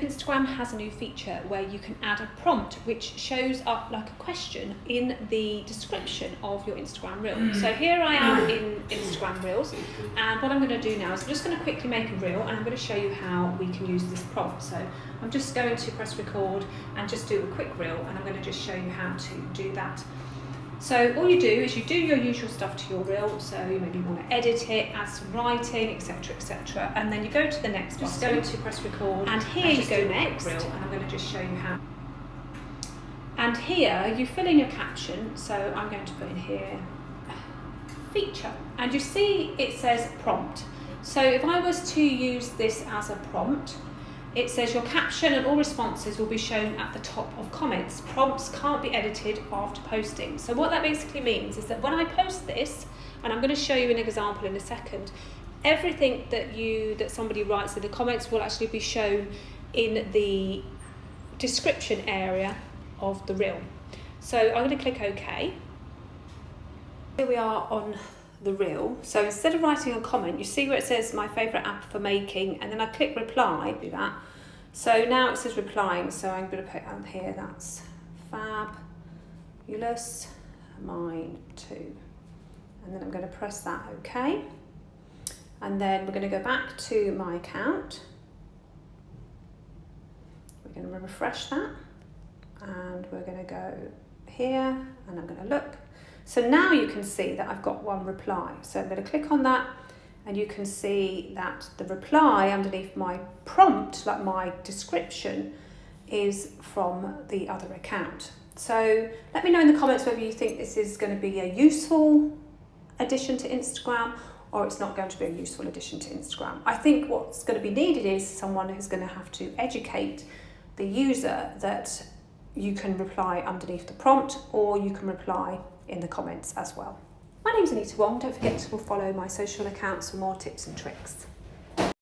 Instagram has a new feature where you can add a prompt which shows up like a question in the description of your Instagram reel. So here I am in Instagram Reels, and what I'm going to do now is I'm just going to quickly make a reel and I'm going to show you how we can use this prompt. So I'm just going to press record and just do a quick reel, and I'm going to just show you how to do that. So all you do is you do your usual stuff to your reel, so you maybe want to edit it, add some writing, etc, and then you go to the next button. Just going to press record, and here you go next, reel, and I'm going to just show you how. And here you fill in your caption, so I'm going to put in here feature, and you see it says prompt. So if I was to use this as a prompt, it says your caption and all responses will be shown at the top of comments. Prompts can't be edited after posting. So what that basically means is that when I post this, and I'm going to show you an example in a second, everything that somebody writes in the comments will actually be shown in the description area of the reel. So I'm going to click OK. Here we are on the reel. So instead of writing a comment, you see where it says my favourite app for making, and then I click reply, do that. So now it says replying, so I'm going to put on here that's fabulous, mine too. And then I'm going to press that OK. And then we're going to go back to my account. We're going to refresh that, and we're going to go here, and I'm going to look. So now you can see that I've got one reply. So I'm going to click on that, and you can see that the reply underneath my prompt, like my description, is from the other account. So let me know in the comments whether you think this is going to be a useful addition to Instagram, or it's not going to be a useful addition to Instagram. I think what's going to be needed is someone who's going to have to educate the user that you can reply underneath the prompt, or you can reply in the comments as well. My name's Anita Wong. Don't forget to follow my social accounts for more tips and tricks.